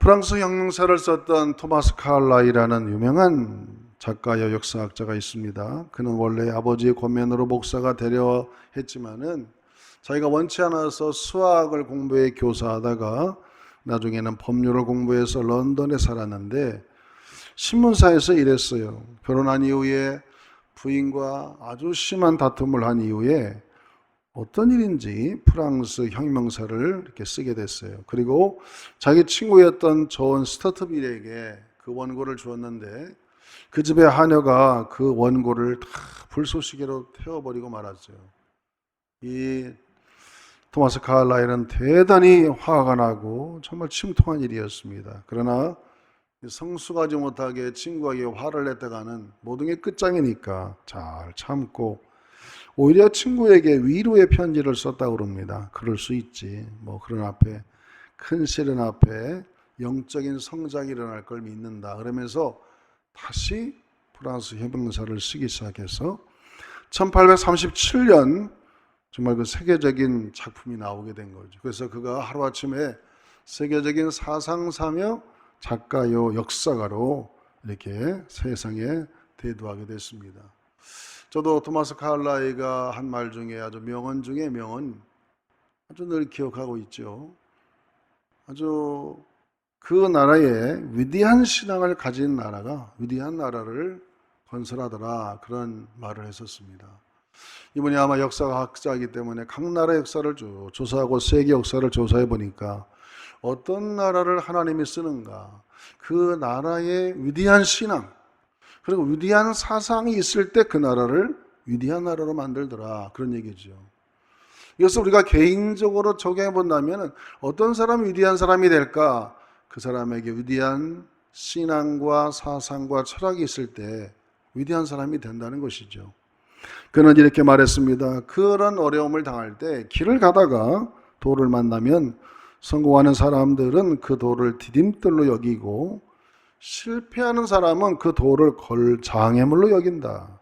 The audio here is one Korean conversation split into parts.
프랑스 혁명사를 썼던 토마스 카를라일이라는 유명한 작가여 역사학자가 있습니다. 그는 원래 아버지의 권면으로 목사가 되려 했지만은 자기가 원치 않아서 수학을 공부해 교사하다가 나중에는 법률을 공부해서 런던에 살았는데 신문사에서 일했어요. 결혼한 이후에 부인과 아주 심한 다툼을 한 이후에 어떤 일인지 프랑스 혁명사를 이렇게 쓰게 됐어요. 그리고 자기 친구였던 존 스터트빌에게 그 원고를 주었는데 그 집의 하녀가 그 원고를 다 불쏘시개로 태워버리고 말았어요. 이 토마스 카를라일은 대단히 화가 나고 정말 침통한 일이었습니다. 그러나 성숙하지 못하게 친구에게 화를 냈다가는 모든 게 끝장이니까 잘 참고 오히려 친구에게 위로의 편지를 썼다고 그럽니다. 그럴 수 있지. 그런 앞에 큰 시련 앞에 영적인 성장이 일어날 걸 믿는다. 그러면서 다시 프랑스 혁명사를 쓰기 시작해서 1837년 정말 그 세계적인 작품이 나오게 된 거죠. 그래서 그가 하루아침에 세계적인 사상사며 작가요 역사가로 이렇게 세상에 대두하게 됐습니다. 저도 토마스 카를라일가 한 말 중에 아주 명언 중에 명언 아주 늘 기억하고 있죠. 아주 그 나라에 위대한 신앙을 가진 나라가 위대한 나라를 건설하더라 그런 말을 했었습니다. 이분이 아마 역사학자이기 때문에 각 나라 역사를 쭉 조사하고 세계 역사를 조사해 보니까 어떤 나라를 하나님이 쓰는가 그 나라의 위대한 신앙 그리고 위대한 사상이 있을 때 그 나라를 위대한 나라로 만들더라 그런 얘기죠. 이것을 우리가 개인적으로 적용해 본다면 어떤 사람이 위대한 사람이 될까? 그 사람에게 위대한 신앙과 사상과 철학이 있을 때 위대한 사람이 된다는 것이죠. 그는 이렇게 말했습니다. 그런 어려움을 당할 때 길을 가다가 돌을 만나면 성공하는 사람들은 그 돌을 디딤돌로 여기고 실패하는 사람은 그 돌을 장애물로 여긴다.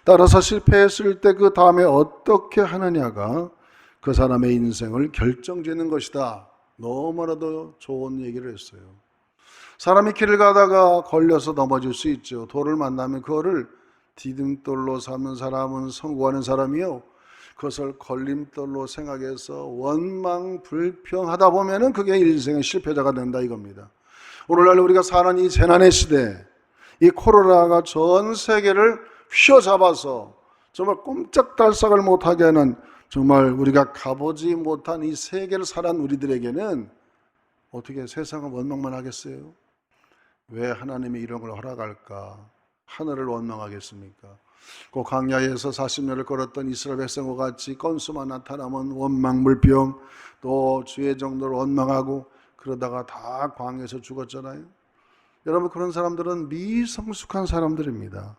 따라서 실패했을 때 그 다음에 어떻게 하느냐가 그 사람의 인생을 결정짓는 것이다. 너무나도 좋은 얘기를 했어요. 사람이 길을 가다가 걸려서 넘어질 수 있죠. 돌을 만나면 그거를 디딤돌로 삼는 사람은 성공하는 사람이요. 그것을 걸림돌로 생각해서 원망불평하다 보면은 그게 인생의 실패자가 된다 이겁니다. 오늘날 우리가 사는 이 재난의 시대, 이 코로나가 전 세계를 휘어잡아서 정말 꼼짝달싹을 못하게 하는 정말 우리가 가보지 못한 이 세계를 살아온 우리들에게는 어떻게 세상을 원망만 하겠어요? 왜 하나님이 이런 걸 허락할까? 하늘을 원망하겠습니까? 그 광야에서 40년을 걸었던 이스라엘 백성과 같이 건수만 나타나면 원망불평 또 주의 정도를 원망하고 그러다가 다 광야에서 죽었잖아요. 여러분 그런 사람들은 미성숙한 사람들입니다.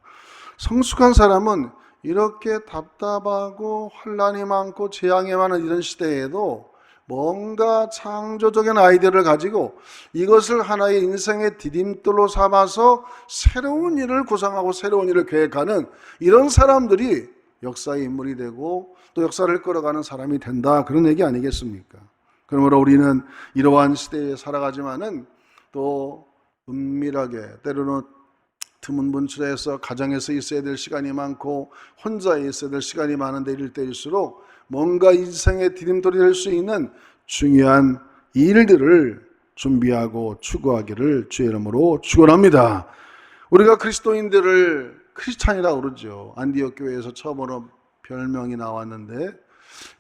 성숙한 사람은 이렇게 답답하고 환난이 많고 재앙이 많은 이런 시대에도 뭔가 창조적인 아이디어를 가지고 이것을 하나의 인생의 디딤돌로 삼아서 새로운 일을 구상하고 새로운 일을 계획하는 이런 사람들이 역사의 인물이 되고 또 역사를 끌어가는 사람이 된다 그런 얘기 아니겠습니까? 그러므로 우리는 이러한 시대에 살아가지만은 또 은밀하게 때로는 드문분출해서 가정에서 있어야 될 시간이 많고 혼자 있어야 될 시간이 많은데 이럴 때일수록 뭔가 인생의 디딤돌이 될 수 있는 중요한 일들을 준비하고 추구하기를 주의 이름으로 축원합니다. 우리가 그리스도인들을 크리스찬이라고 그러죠. 안디옥 교회에서 처음으로 별명이 나왔는데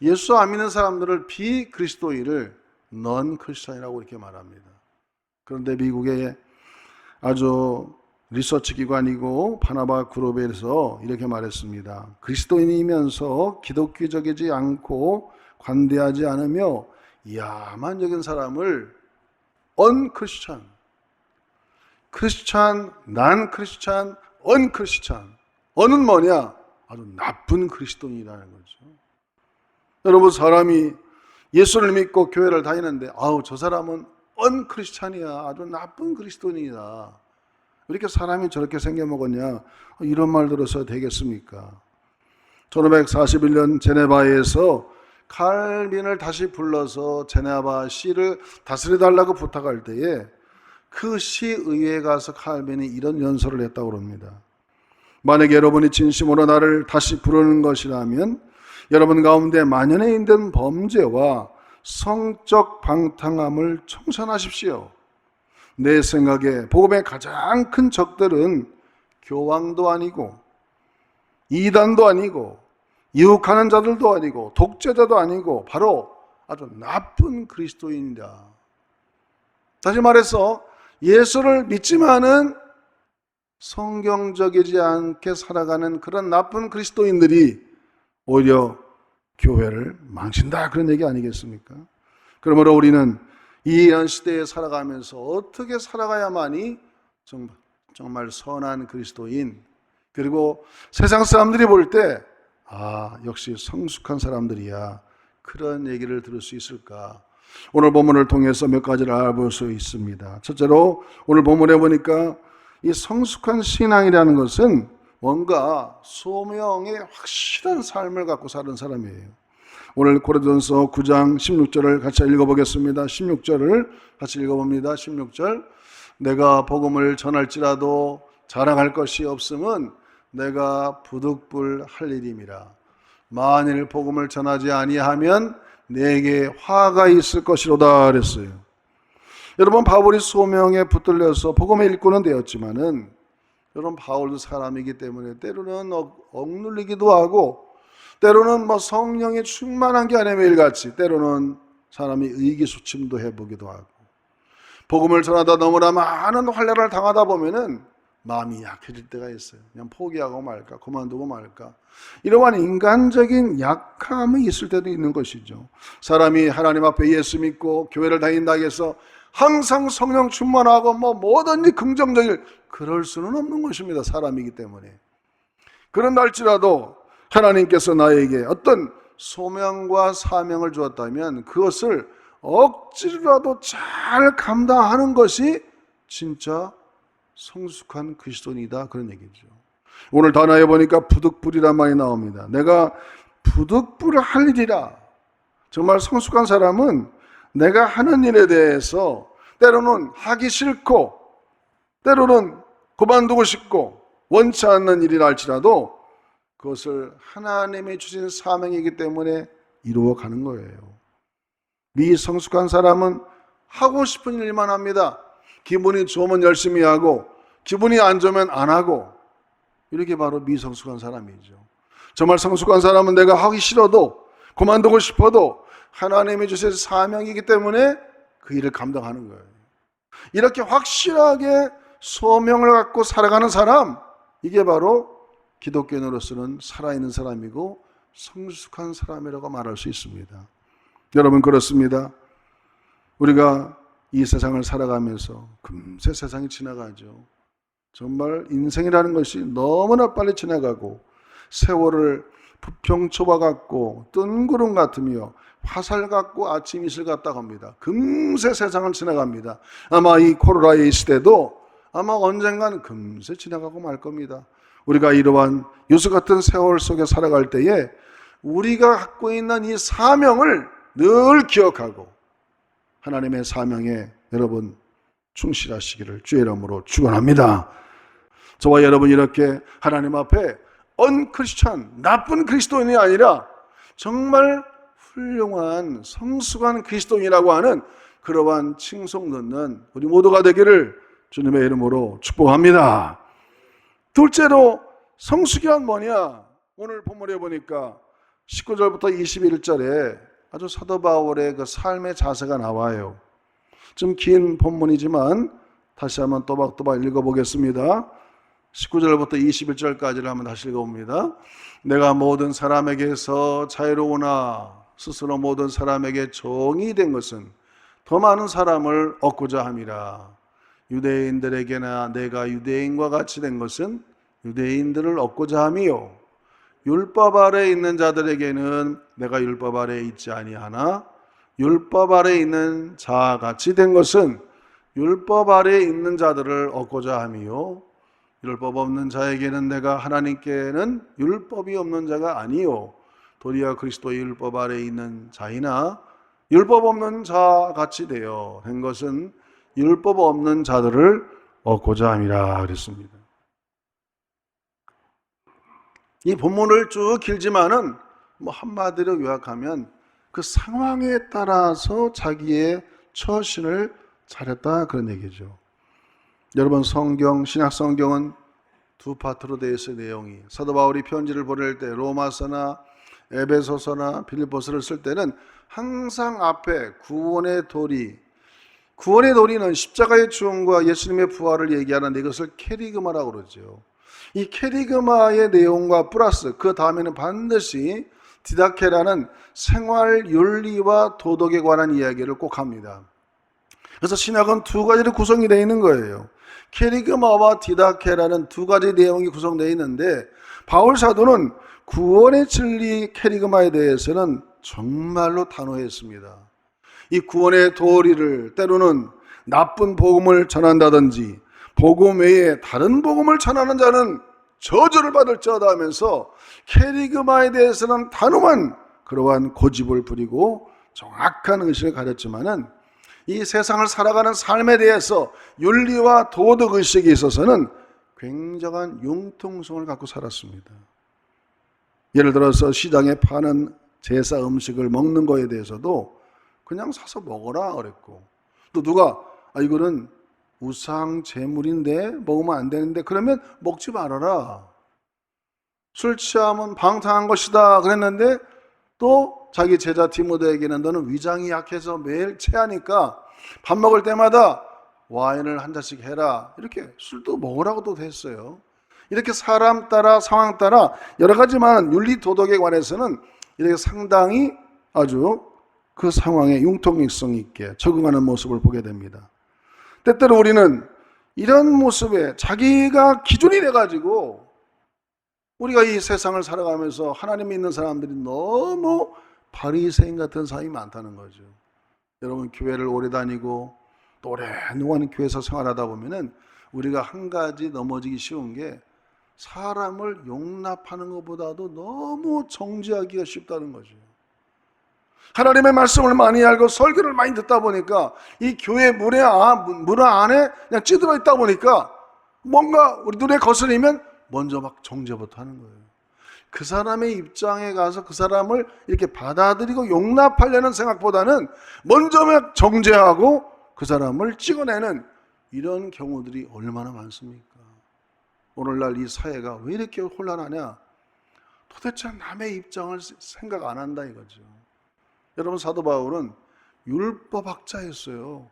예수 안 믿는 사람들을 비그리스도인을 넌 크리스찬이라고 이렇게 말합니다. 그런데 미국의 아주 리서치 기관이고 파나마 그룹에서 이렇게 말했습니다. 그리스도인이면서 기독교적이지 않고 관대하지 않으며 야만적인 사람을 언크리스찬, 크리스찬, 난 크리스찬, 언크리스찬. 언은 뭐냐? 아주 나쁜 그리스도인이라는 거죠. 여러분 사람이 예수를 믿고 교회를 다니는데 저 사람은 언크리스찬이야. 아주 나쁜 그리스도인이다. 왜 이렇게 사람이 저렇게 생겨먹었냐? 이런 말 들어서 되겠습니까? 1541년 제네바에서 칼빈을 다시 불러서 제네바 시를 다스려달라고 부탁할 때에 그 시의회에 가서 칼빈이 이런 연설을 했다고 합니다. 만약에 여러분이 진심으로 나를 다시 부르는 것이라면 여러분 가운데 만연해 있는 범죄와 성적 방탕함을 청산하십시오. 내 생각에 복음의 가장 큰 적들은 교황도 아니고 이단도 아니고 유혹하는 자들도 아니고 독재자도 아니고 바로 아주 나쁜 그리스도인이다. 다시 말해서 예수를 믿지만은 성경적이지 않게 살아가는 그런 나쁜 그리스도인들이 오히려 교회를 망친다, 그런 얘기 아니겠습니까? 그러므로 우리는 이런 시대에 살아가면서 어떻게 살아가야만이 정말 선한 그리스도인, 그리고 세상 사람들이 볼 때 역시 성숙한 사람들이야, 그런 얘기를 들을 수 있을까? 오늘 본문을 통해서 몇 가지를 알아볼 수 있습니다. 첫째로 오늘 본문에 보니까 이 성숙한 신앙이라는 것은 뭔가 소명의 확실한 삶을 갖고 사는 사람이에요. 오늘 고린도전서 9장 16절을 같이 읽어보겠습니다. 16절을 같이 읽어봅니다. 16절, 내가 복음을 전할지라도 자랑할 것이 없음은 내가 부득불할 일임이라. 만일 복음을 전하지 아니하면 내게 화가 있을 것이로다 그랬어요. 여러분, 바울이 소명에 붙들려서 복음의 일꾼은 되었지만은 여러분, 바울도 사람이기 때문에 때로는 억눌리기도 하고, 때로는 성령이 충만한 게 아니라 매일같이 때로는 사람이 의기소침도 해보기도 하고, 복음을 전하다 너무나 많은 환난을 당하다 보면은 마음이 약해질 때가 있어요. 그냥 포기하고 말까, 그만두고 말까, 이러한 인간적인 약함이 있을 때도 있는 것이죠. 사람이 하나님 앞에 예수 믿고 교회를 다닌다 해서 항상 성령 충만하고 뭐든지 긍정적일, 그럴 수는 없는 것입니다. 사람이기 때문에. 그런다 할지라도 하나님께서 나에게 어떤 소명과 사명을 주었다면 그것을 억지로라도 잘 감당하는 것이 진짜 성숙한 그리스도인이다, 그런 얘기죠. 오늘 단어에 보니까 부득불이란 말이 나옵니다. 내가 부득불할 일이라. 정말 성숙한 사람은 내가 하는 일에 대해서 때로는 하기 싫고 때로는 그만두고 싶고 원치 않는 일이라 할지라도 그것을 하나님이 주신 사명이기 때문에 이루어가는 거예요. 미성숙한 사람은 하고 싶은 일만 합니다. 기분이 좋으면 열심히 하고 기분이 안 좋으면 안 하고, 이렇게 바로 미성숙한 사람이죠. 정말 성숙한 사람은 내가 하기 싫어도 그만두고 싶어도 하나님이 주신 사명이기 때문에 그 일을 감당하는 거예요. 이렇게 확실하게 소명을 갖고 살아가는 사람, 이게 바로 기독교인으로서는 살아있는 사람이고 성숙한 사람이라고 말할 수 있습니다. 여러분, 그렇습니다. 우리가 이 세상을 살아가면서 금세 세상이 지나가죠. 정말 인생이라는 것이 너무나 빨리 지나가고 세월을 부평초바 같고 뜬구름 같으며 화살 같고 아침 이슬 같다고 합니다. 금세 세상을 지나갑니다. 아마 이 코로나의 시대도 아마 언젠간 금세 지나가고 말 겁니다. 우리가 이러한 요새 같은 세월 속에 살아갈 때에 우리가 갖고 있는 이 사명을 늘 기억하고 하나님의 사명에 여러분 충실하시기를 주의 이름으로 축원합니다. 저와 여러분 이렇게 하나님 앞에 언크리스찬, 나쁜 그리스도인이 아니라 정말 훌륭한 성숙한 그리스도인이라고 하는 그러한 칭송 듣는 우리 모두가 되기를 주님의 이름으로 축복합니다. 둘째로 성숙이란 뭐냐? 오늘 본문에 보니까 19절부터 21절에 아주 사도 바울의 그 삶의 자세가 나와요. 좀 긴 본문이지만 다시 한번 또박또박 읽어보겠습니다. 19절부터 21절까지를 한번 다시 읽어봅니다. 내가 모든 사람에게서 자유로우나 스스로 모든 사람에게 종이 된 것은 더 많은 사람을 얻고자 함이라. 유대인들에게나 내가 유대인과 같이 된 것은 유대인들을 얻고자 함이요, 율법 아래 있는 자들에게는 내가 율법 아래 있지 아니하나 율법 아래 있는 자와 같이 된 것은 율법 아래 있는 자들을 얻고자 함이요, 율법 없는 자에게는 내가 하나님께는 율법이 없는 자가 아니요 도리어 그리스도의 율법 아래 있는 자이나 율법 없는 자와 같이 되어 된 것은 율법 없는 자들을 얻고자 함이라 그랬습니다. 이 본문을 쭉 길지만은 한마디로 요약하면 그 상황에 따라서 자기의 처신을 차렸다 그런 얘기죠. 여러분, 신약 성경은 두 파트로 되어 있어요. 내용이 사도 바울이 편지를 보낼 때 로마서나 에베소서나 빌립보서를 쓸 때는 항상 앞에 구원의 도리는 십자가의 죽음과 예수님의 부활을 얘기하는데 이것을 캐리그마라고 그러죠. 이 캐리그마의 내용과 플러스 그 다음에는 반드시 디다케라는 생활 윤리와 도덕에 관한 이야기를 꼭 합니다. 그래서 신약은 두 가지로 구성이 되어 있는 거예요. 캐리그마와 디다케라는 두 가지 내용이 구성되어 있는데 바울 사도는 구원의 진리 캐리그마에 대해서는 정말로 단호했습니다. 이 구원의 도리를 때로는 나쁜 복음을 전한다든지 복음 외에 다른 복음을 전하는 자는 저주를 받을지어다 하면서 캐리그마에 대해서는 단호한 그러한 고집을 부리고 정확한 의식을 가졌지만은 이 세상을 살아가는 삶에 대해서 윤리와 도덕 의식에 있어서는 굉장한 융통성을 갖고 살았습니다. 예를 들어서 시장에 파는 제사 음식을 먹는 거에 대해서도 그냥 사서 먹어라 그랬고, 또 누가 이거는 우상 제물인데 먹으면 안 되는데 그러면 먹지 말아라. 술 취하면 방탕한 것이다 그랬는데 또 자기 제자 디모데에게는 너는 위장이 약해서 매일 체하니까 밥 먹을 때마다 와인을 한 잔씩 해라. 이렇게 술도 먹으라고도 했어요. 이렇게 사람 따라 상황 따라 여러 가지만 윤리 도덕에 관해서는 이렇게 상당히 아주 그 상황에 융통성 있게 적응하는 모습을 보게 됩니다. 때때로 우리는 이런 모습에 자기가 기준이 돼가지고 우리가 이 세상을 살아가면서 하나님 믿는 사람들이 너무 바리새인 같은 사람이 많다는 거죠. 여러분, 교회를 오래 다니고 또 오랫동안 교회에서 생활하다 보면은 우리가 한 가지 넘어지기 쉬운 게 사람을 용납하는 것보다도 너무 정죄하기가 쉽다는 거죠. 하나님의 말씀을 많이 알고 설교를 많이 듣다 보니까 이 교회 문화 안에 그냥 찌들어 있다 보니까 뭔가 우리 눈에 거슬리면 먼저 막 정죄부터 하는 거예요. 그 사람의 입장에 가서 그 사람을 이렇게 받아들이고 용납하려는 생각보다는 먼저 막 정죄하고 그 사람을 찍어내는 이런 경우들이 얼마나 많습니까? 오늘날 이 사회가 왜 이렇게 혼란하냐? 도대체 남의 입장을 생각 안 한다 이거죠. 여러분, 사도 바울은 율법학자였어요.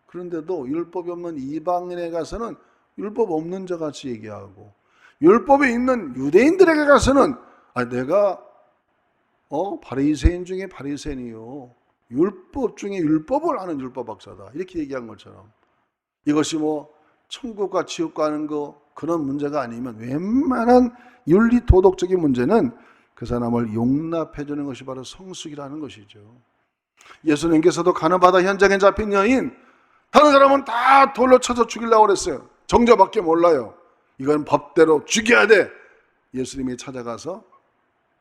그런데도 율법이 없는 이방인에 가서는 율법 없는 자 같이 얘기하고, 율법이 있는 유대인들에게 가서는 내가 바리새인 중에 바리새인이요, 율법 중에 율법을 아는 율법학자다, 이렇게 얘기한 것처럼 이것이 천국과 지옥 가는 거 그런 문제가 아니면 웬만한 윤리 도덕적인 문제는 그 사람을 용납해 주는 것이 바로 성숙이라는 것이죠. 예수님께서도 가는 바다 현장에 잡힌 여인, 다른 사람은 다 돌로 쳐서 죽이려고 그랬어요. 정죄밖에 몰라요. 이건 법대로 죽여야 돼. 예수님이 찾아가서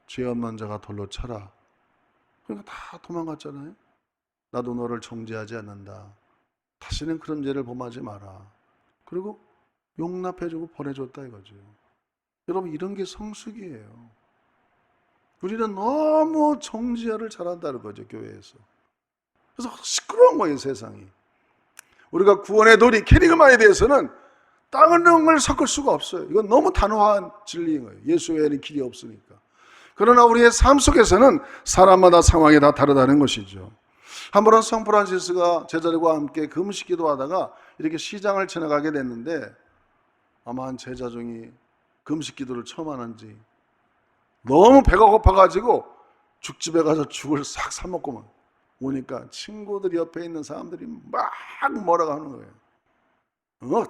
죄 없는 자가 돌로 쳐라. 그러니까 다 도망갔잖아요. 나도 너를 정죄하지 않는다. 다시는 그런 죄를 범하지 마라. 그리고 용납해주고 보내줬다 이거죠. 여러분, 이런 게 성숙이에요. 우리는 너무 정죄를 잘한다는 거죠, 교회에서. 그래서 시끄러운 거예요, 세상이. 우리가 구원의 도리, 캐리그마에 대해서는 땅을 섞을 수가 없어요. 이건 너무 단호한 진리인 거예요. 예수 외에는 길이 없으니까. 그러나 우리의 삶 속에서는 사람마다 상황이 다 다르다는 것이죠. 한 번은 성프란시스가 제자들과 함께 금식 기도하다가 이렇게 시장을 지나가게 됐는데 아마 한 제자 중에 금식 기도를 처음 하는지 너무 배가 고파가지고 죽집에 가서 죽을 싹 사먹고만 오니까 친구들이 옆에 있는 사람들이 막 뭐라고 하는 거예요.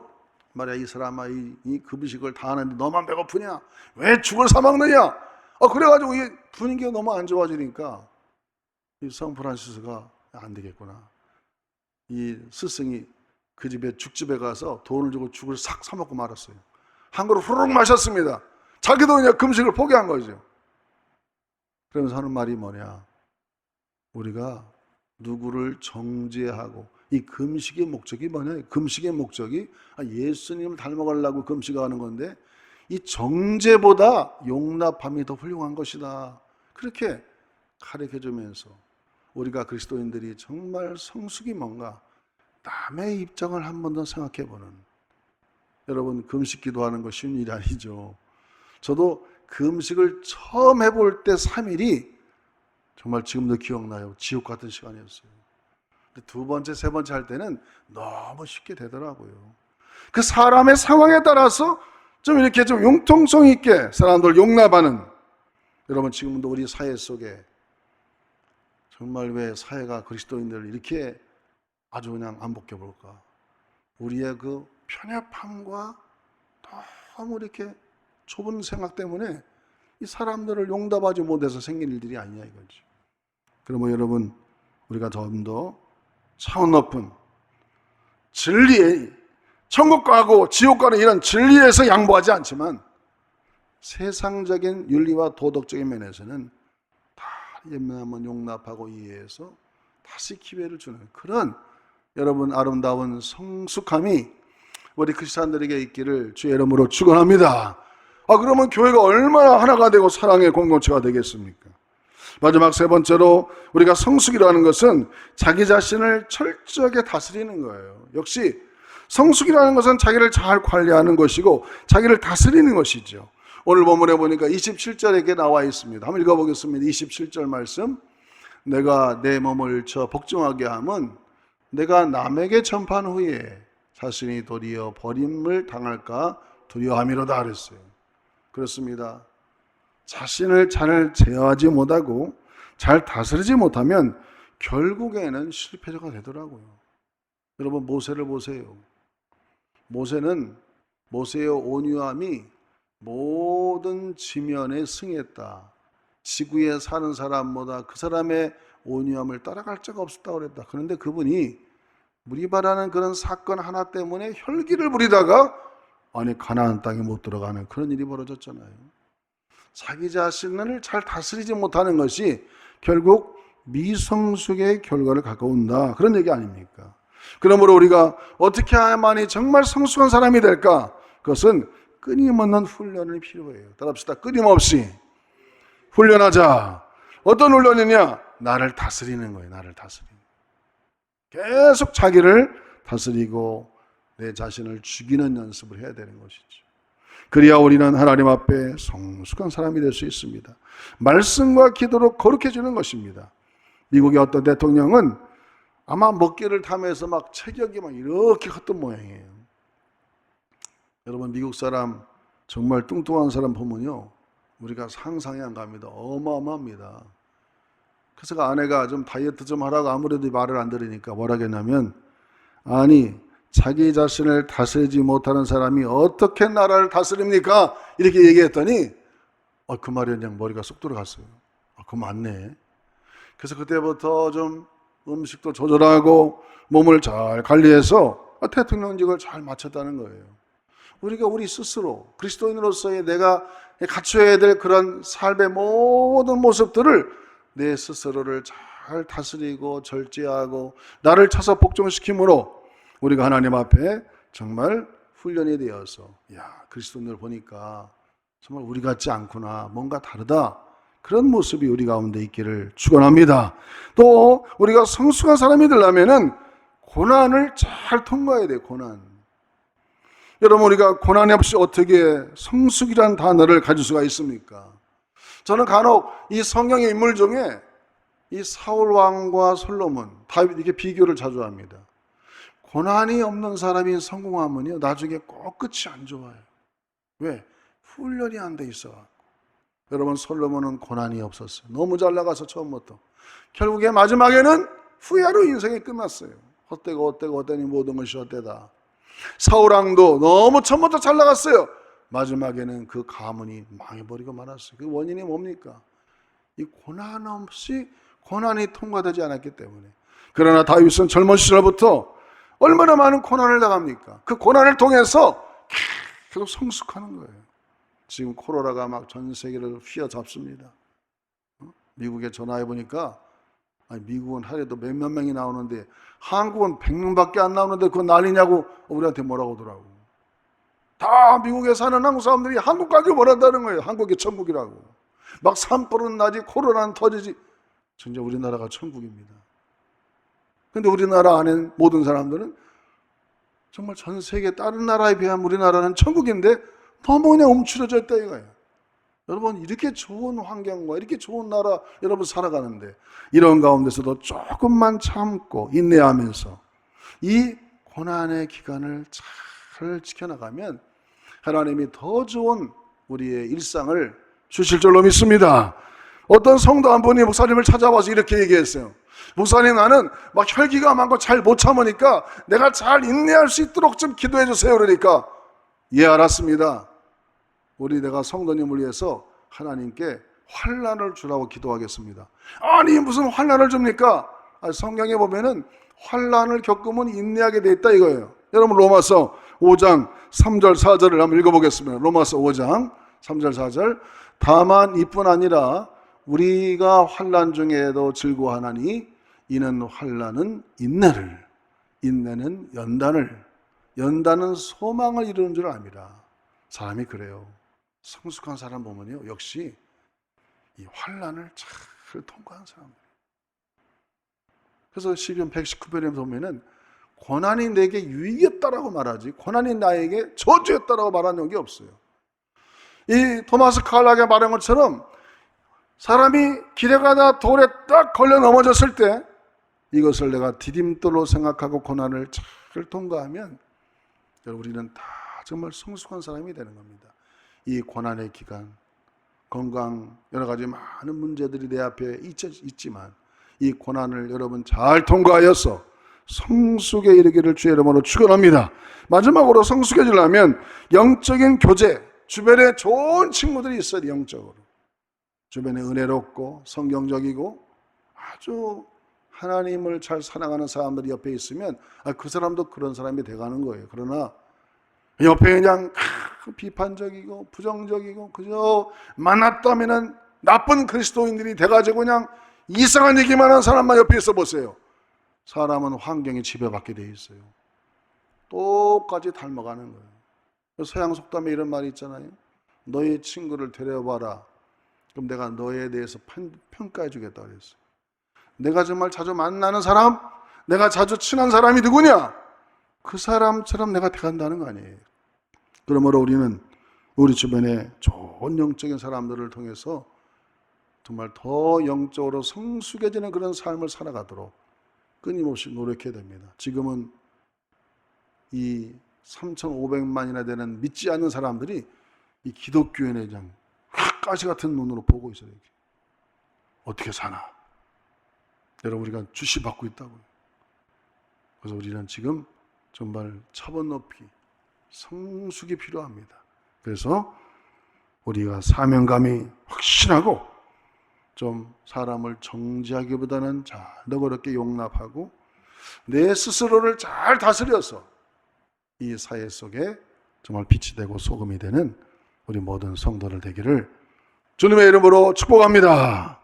말이야, 이 사람아, 이 금식을 다 하는데 너만 배고프냐? 왜 죽을 사먹느냐? 그래가지고 이 분위기가 너무 안 좋아지니까 이 성프란시스가 안 되겠구나. 이 스승이 그 집에 죽집에 가서 돈을 주고 죽을 싹 사먹고 말았어요. 한 그릇 후루룩 마셨습니다. 자기도 그냥 금식을 포기한 거죠. 그러면서 하는 말이 뭐냐? 우리가 누구를 정죄하고 이 금식의 목적이 뭐냐? 금식의 목적이 예수님을 닮아가려고 금식하는 건데 이 정죄보다 용납함이 더 훌륭한 것이다. 그렇게 가르쳐주면서 우리가 그리스도인들이 정말 성숙이 뭔가 남의 입장을 한 번 더 생각해보는, 여러분 금식 기도하는 거 쉬운 일이 아니죠. 저도 금식을 처음 해볼 때 3일이 정말 지금도 기억나요. 지옥 같은 시간이었어요. 두 번째, 세 번째 할 때는 너무 쉽게 되더라고요. 그 사람의 상황에 따라서 좀 이렇게 좀 융통성 있게 사람들 용납하는, 여러분 지금도 우리 사회 속에 정말 왜 사회가 그리스도인들을 이렇게 아주 그냥 안 복해볼까? 우리의 그 편협함과 너무 이렇게 좁은 생각 때문에 이 사람들을 용납하지 못해서 생긴 일들이 아니냐 이거죠. 그러면 여러분 우리가 좀 더 차원 높은 진리에, 천국 가고 지옥 가는 이런 진리에서 양보하지 않지만 세상적인 윤리와 도덕적인 면에서는 다 예민하면 용납하고 이해해서 다시 기회를 주는 그런 여러분 아름다운 성숙함이 우리 크리스찬들에게 있기를 주의 이름으로 축원합니다. 그러면 교회가 얼마나 하나가 되고 사랑의 공동체가 되겠습니까? 마지막 세 번째로 우리가 성숙이라는 것은 자기 자신을 철저하게 다스리는 거예요. 역시 성숙이라는 것은 자기를 잘 관리하는 것이고 자기를 다스리는 것이죠. 오늘 본문에 보니까 27절에 이렇게 나와 있습니다. 한번 읽어보겠습니다. 27절 말씀. 내가 내 몸을 복종하게 함은 내가 남에게 전파한 후에 자신이 도리어 버림을 당할까 두려워함이로다 그랬어요. 그렇습니다. 자신을 잘 제어하지 못하고 잘 다스리지 못하면 결국에는 실패자가 되더라고요. 여러분 모세를 보세요. 모세의 온유함이 모든 지면에 승했다. 지구에 사는 사람보다 그 사람의 온유함을 따라갈 자가 없었다고 그랬다. 그런데 그분이 무리바라는 그런 사건 하나 때문에 혈기를 부리다가 가나안 땅에 못 들어가는 그런 일이 벌어졌잖아요. 자기 자신을 잘 다스리지 못하는 것이 결국 미성숙의 결과를 가져온다. 그런 얘기 아닙니까? 그러므로 우리가 어떻게 해야만이 정말 성숙한 사람이 될까? 그것은 끊임없는 훈련이 필요해요. 따라합시다. 끊임없이 훈련하자. 어떤 훈련이냐? 나를 다스리는 거예요. 나를 다스리는. 계속 자기를 다스리고 내 자신을 죽이는 연습을 해야 되는 것이죠. 그래야 우리는 하나님 앞에 성숙한 사람이 될 수 있습니다. 말씀과 기도로 거룩해 주는 것입니다. 미국의 어떤 대통령은 아마 먹기를 탐해서 막 체격이 막 이렇게 컸던 모양이에요. 여러분 미국 사람 정말 뚱뚱한 사람 보면요, 우리가 상상이 안 갑니다. 어마어마합니다. 그래서 그 아내가 좀 다이어트 좀 하라고 아무래도 말을 안 들으니까 뭐라 했냐면, 자기 자신을 다스리지 못하는 사람이 어떻게 나라를 다스립니까? 이렇게 얘기했더니 그 말이 그냥 머리가 쏙 들어갔어요. 그거 맞네. 그래서 그때부터 좀 음식도 조절하고 몸을 잘 관리해서 대통령직을 잘 마쳤다는 거예요. 우리가 우리 스스로 그리스도인으로서의 내가 갖춰야 될 그런 삶의 모든 모습들을 내 스스로를 잘 다스리고 절제하고 나를 찾아 복종시킴으로 우리가 하나님 앞에 정말 훈련이 되어서 그리스도인을 보니까 정말 우리 같지 않구나, 뭔가 다르다, 그런 모습이 우리 가운데 있기를 축원합니다. 또 우리가 성숙한 사람이 되려면은 고난을 잘 통과해야 돼요. 고난. 여러분 우리가 고난 없이 어떻게 성숙이라는 단어를 가질 수가 있습니까? 저는 간혹 이 성경의 인물 중에 이 사울 왕과 솔로몬, 다윗 이렇게 비교를 자주 합니다. 고난이 없는 사람이 성공하면요 나중에 꼭 끝이 안 좋아요. 왜? 훈련이 안 돼 있어. 여러분 솔로몬은 고난이 없었어요. 너무 잘 나가서 처음부터. 결국에 마지막에는 후회로 인생이 끝났어요. 헛되니 모든 것이 헛되다. 사울왕도 너무 처음부터 잘 나갔어요. 마지막에는 그 가문이 망해버리고 말았어요. 그 원인이 뭡니까? 이 고난 없이 고난이 통과되지 않았기 때문에. 그러나 다윗은 젊은 시절부터 얼마나 많은 고난을 당합니까? 그 고난을 통해서 계속 성숙하는 거예요. 지금 코로나가 막 전 세계를 휘어잡습니다. 미국에 전화해 보니까 아니, 미국은 하루에도 몇몇 명이 나오는데 한국은 100명밖에 안 나오는데 그거 난리냐고 우리한테 뭐라고 하더라고. 다 미국에 사는 한국 사람들이 한국 가지고 뭐란다는 거예요. 한국이 천국이라고. 막 산불은 나지, 코로나는 터지지. 진짜 우리나라가 천국입니다. 근데 우리나라 안에 모든 사람들은 정말 전 세계 다른 나라에 비하면 우리나라는 천국인데 너무 그냥 움츠러져 있다 이거예요. 여러분, 이렇게 좋은 환경과 이렇게 좋은 나라 여러분 살아가는데 이런 가운데서도 조금만 참고 인내하면서 이 고난의 기간을 잘 지켜나가면 하나님이 더 좋은 우리의 일상을 주실 줄로 믿습니다. 어떤 성도 한 분이 목사님을 찾아와서 이렇게 얘기했어요. 목사님, 나는 막 혈기가 많고 잘 못 참으니까 내가 잘 인내할 수 있도록 좀 기도해 주세요. 그러니까 예, 알았습니다. 내가 성도님을 위해서 하나님께 환난을 주라고 기도하겠습니다. 아니, 무슨 환난을 줍니까? 성경에 보면은 환난을 겪으면 인내하게 돼 있다 이거예요. 여러분, 로마서 5장 3절 4절을 한번 읽어보겠습니다. 로마서 5장 3절 4절. 다만 이뿐 아니라 우리가 환난 중에도 즐거워하나니 이는 환난은 인내를, 인내는 연단을, 연단은 소망을 이루는 줄 압니다. 사람이 그래요. 성숙한 사람 보면요, 역시 이 환난을 잘 통과한 사람들. 그래서 시편 119편에 보면은 고난이 내게 유익이었다라고 말하지 고난이 나에게 저주였다라고 말한 적이 없어요. 이 토마스 칼락의 말한 것처럼 사람이 길에 가다 돌에 딱 걸려 넘어졌을 때 이것을 내가 디딤돌로 생각하고 고난을 잘 통과하면 우리는 다 정말 성숙한 사람이 되는 겁니다. 이 고난의 기간, 건강, 여러 가지 많은 문제들이 내 앞에 있지만 이 고난을 여러분 잘 통과하여서 성숙에 이르기를 주의 이름으로 축원합니다. 마지막으로 성숙해지려면 영적인 교제, 주변에 좋은 친구들이 있어야 돼요. 영적으로 주변에 은혜롭고 성경적이고 아주 하나님을 잘 사랑하는 사람들이 옆에 있으면 그 사람도 그런 사람이 돼가는 거예요. 그러나 옆에 그냥 비판적이고 부정적이고 그저 만났다면은 나쁜 그리스도인들이 돼가지고 그냥 이상한 얘기만 하는 사람만 옆에 있어 보세요. 사람은 환경에 지배받게 돼 있어요. 똑같이 닮아가는 거예요. 서양 속담에 이런 말이 있잖아요. 너의 친구를 데려와라. 그럼 내가 너에 대해서 평가해 주겠다 그랬어요. 내가 정말 자주 만나는 사람, 내가 자주 친한 사람이 누구냐? 그 사람처럼 내가 돼간다는 거 아니에요. 그러므로 우리는 우리 주변에 좋은 영적인 사람들을 통해서 정말 더 영적으로 성숙해지는 그런 삶을 살아가도록 끊임없이 노력해야 됩니다. 지금은 이 3,500만이나 되는 믿지 않는 사람들이 이 기독교인의 그냥 가시 같은 눈으로 보고 있어요. 이렇게. 어떻게 사나? 여러분, 우리가 주시받고 있다고요. 그래서 우리는 지금 정말 차번 높이 성숙이 필요합니다. 그래서 우리가 사명감이 확신하고 좀 사람을 정죄하기보다는 잘 너그럽게 용납하고 내 스스로를 잘 다스려서 이 사회 속에 정말 빛이 되고 소금이 되는 우리 모든 성도들 되기를 주님의 이름으로 축복합니다.